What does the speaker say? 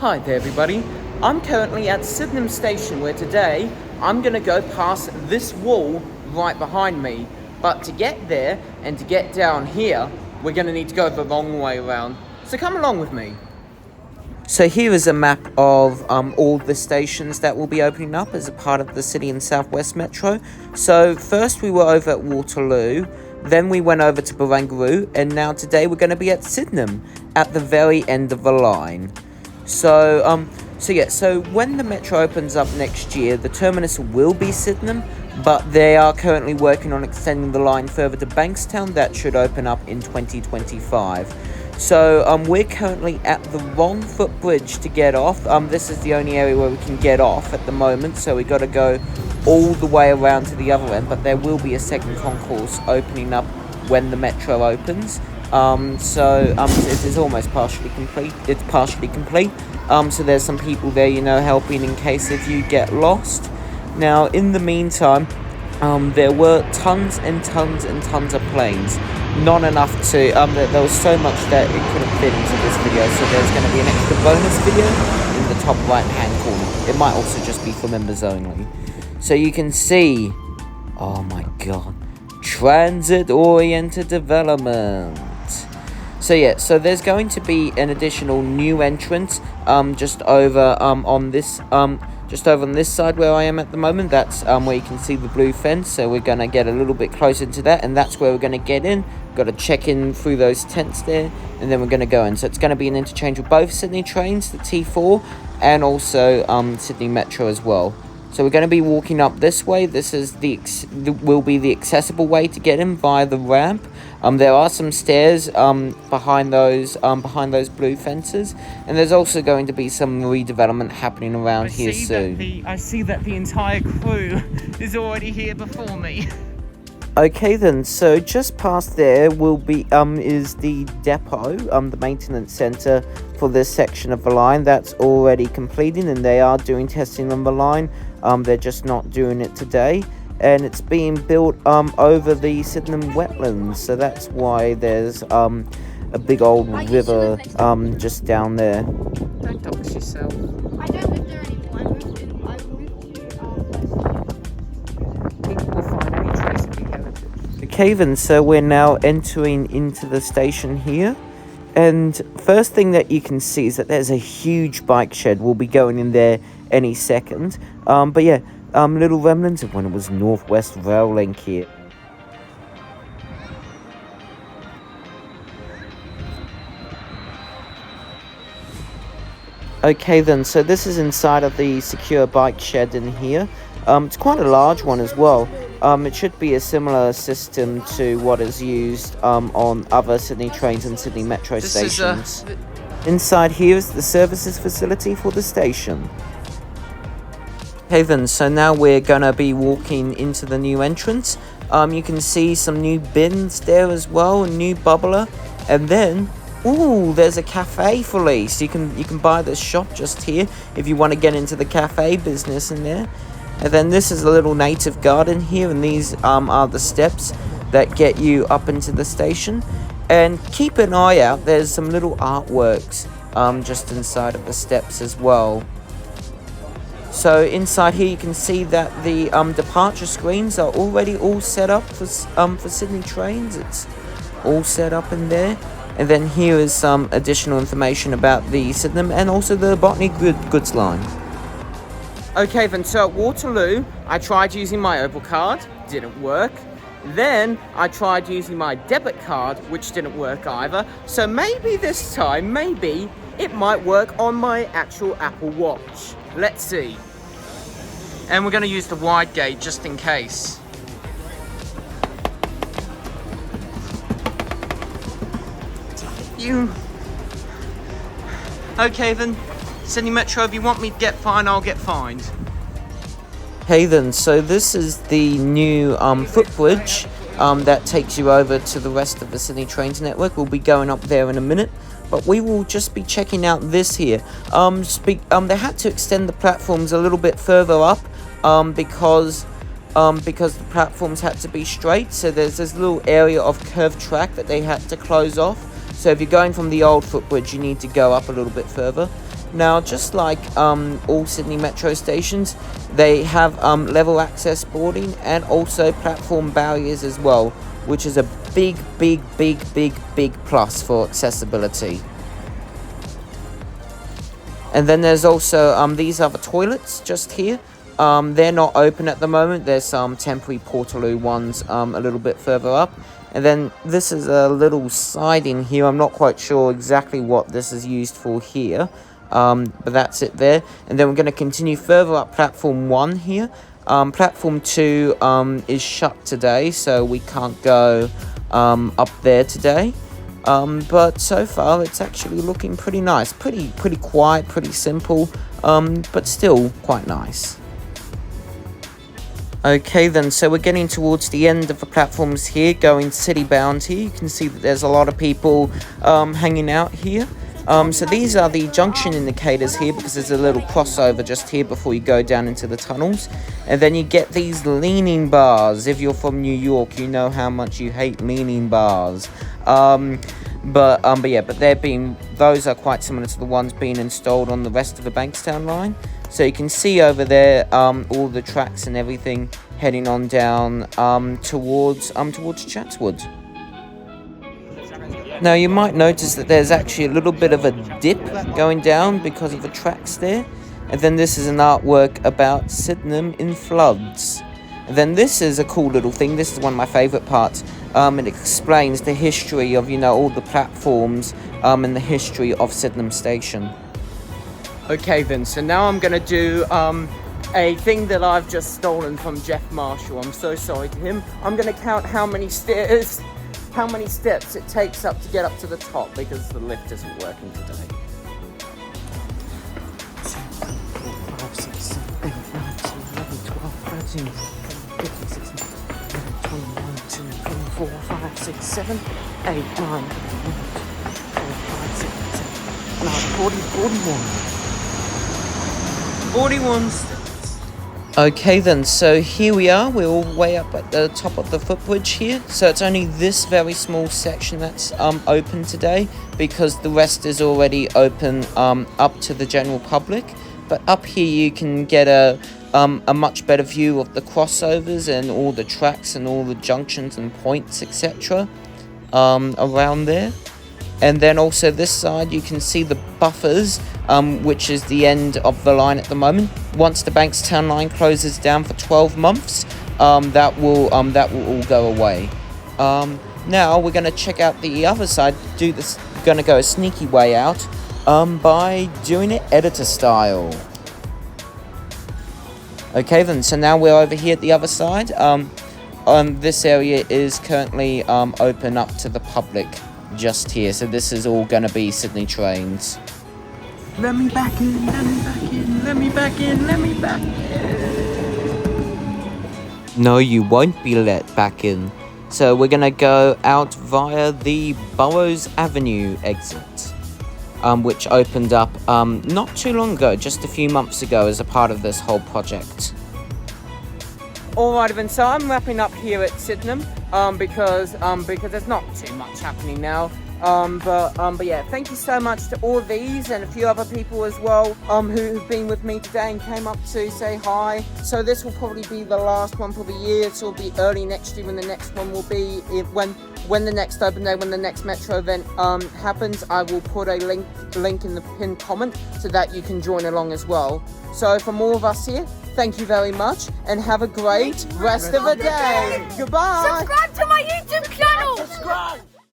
Hi there everybody, I'm currently at Sydenham station where today I'm going to go past this wall right behind me, but to get there and to get down here we're going to need to go the long way around, so come along with me. So here is a map of all the stations that will be opening up as a part of the City and South West Metro. So first we were over at Waterloo, then we went over to Barangaroo, and now today we're going to be at Sydenham at the very end of the line. So when the metro opens up next year, the terminus will be Sydenham, but they are currently working on extending the line further to Bankstown. That should open up in 2025. So we're currently at the wrong foot bridge to get off. This is the only area where we can get off at the moment, so we got to go all the way around to the other end, but there will be a second concourse opening up when the metro opens. It is almost partially complete. It's partially complete. So there's some people there, helping in case if you get lost. Now, in the meantime, there were tons and tons and tons of planes. Not enough to, there was so much that it couldn't fit into this video, so there's going to be an extra bonus video in the top right hand corner. It might also just be for members only. So you can see, oh my god, transit-oriented development. So there's going to be an additional new entrance just over on this side where I am at the moment. That's where you can see the blue fence, so we're going to get a little bit closer to that, and that's where we're going to get in. Got to check in through those tents there, and then we're going to go in. So it's going to be an interchange of both Sydney trains, the T4, and also Sydney Metro as well. So we're going to be walking up this way. This is will be the accessible way to get in via the ramp. There are some stairs behind those blue fences, and there's also going to be some redevelopment happening around here soon. I see that the entire crew is already here before me. Okay then, so just past there will be is the depot, the maintenance centre for this section of the line. That's already completed, and they are doing testing on the line. They're just not doing it today, and it's being built over the Sydenham wetlands, so that's why there's a big old river just down there. Don't dox yourself. I don't live there anymore. I moved to People will find any trace of the heritage. Okay then, so we're now entering into the station here, and first thing that you can see is that there's a huge bike shed. We'll be going in there any second. Little remnants of when it was Northwest Rail Link here. Okay then, so this is inside of the secure bike shed in here. It's quite a large one as well. It should be a similar system to what is used on other Sydney trains and Sydney Metro stations. Inside here is the services facility for the station. Okay then, so now we're gonna be walking into the new entrance. You can see some new bins there as well, a new bubbler, and then there's a cafe for lease. You can buy this shop just here if you want to get into the cafe business in there. And then this is a little native garden here, and these are the steps that get you up into the station. And keep an eye out, there's some little artworks just inside of the steps as well. So inside here you can see that the departure screens are already all set up for Sydney trains. It's all set up in there. And then here is some additional information about the Sydenham and also the Botany goods line. Okay then, so at Waterloo, I tried using my Opal card, didn't work. Then I tried using my debit card, which didn't work either. So maybe this time, maybe it might work on my actual Apple Watch. Let's see. And we're going to use the wide gauge just in case. Okay then, Sydney Metro, if you want me to get fined, I'll get fined. Hey then, so this is the new footbridge that takes you over to the rest of the Sydney Trains network. We'll be going up there in a minute, but we will just be checking out this here. They had to extend the platforms a little bit further up because the platforms had to be straight, so there's this little area of curved track that they had to close off. So if you're going from the old footbridge, you need to go up a little bit further. Now, just like all Sydney Metro stations, they have level access boarding and also platform barriers as well, which is a big plus for accessibility. And then there's also these other toilets just here. They're not open at the moment. There's some temporary portaloo ones a little bit further up. And then this is a little siding here. I'm not quite sure exactly what this is used for here. But that's it there. And then we're going to continue further up platform 1 here. Platform 2 is shut today, so we can't go up there today. But so far it's actually looking pretty nice. Pretty quiet, pretty simple, but still quite nice. Okay then, so we're getting towards the end of the platforms here, going city bound here. You can see that there's a lot of people hanging out here. So these are the junction indicators here, because there's a little crossover just here before you go down into the tunnels. And then you get these leaning bars. If you're from New York, you know how much you hate leaning bars. But those are quite similar to the ones being installed on the rest of the Bankstown line. So you can see over there all the tracks and everything heading on down towards Chatswood. Now you might notice that there's actually a little bit of a dip going down because of the tracks there. And then this is an artwork about Sydenham in floods. And then this is a cool little thing. This is one of my favourite parts. It explains the history of, all the platforms and the history of Sydenham Station. Okay then, so now I'm going to do a thing that I've just stolen from Jeff Marshall. I'm so sorry to him. I'm going to count how many steps it takes up to get up to the top, because the lift isn't working today. 2, 3, 4, 5, 6, 7, 8, 9, 10, 11, 12, 13, 14, 15, 16, 17, 21, 22, 24, 5, 6, 7, 8, 9, 10, 11, 12, 5, 6, 7, 8, 41. 41 steps. Okay then, so here we are. We're all way up at the top of the footbridge here. So it's only this very small section that's open today, because the rest is already open up to the general public. But up here you can get a much better view of the crossovers and all the tracks and all the junctions and points, etc. Around there. And then also this side you can see the buffers, which is the end of the line at the moment. Once the Bankstown line closes down for 12 months, that will all go away. Now we're going to check out the other side. Going to go a sneaky way out by doing it editor style. Okay then, so now we're over here at the other side. This area is currently open up to the public just here, so this is all going to be Sydney trains. Let me back in, let me back in, let me back in, let me back in. No, you won't be let back in. So we're going to go out via the Burroughs Avenue exit, which opened up not too long ago, just a few months ago, as a part of this whole project. Alright then, so I'm wrapping up here at Sydenham because there's not too much happening now. But yeah, thank you so much to all these and a few other people as well who've been with me today and came up to say hi. So this will probably be the last one for the year. So it'll be early next year when the next one will be, when the next open day, when the next Metro event happens. I will put a link in the pinned comment so that you can join along as well. So from all of us here, thank you very much and have a great rest of the day. Goodbye.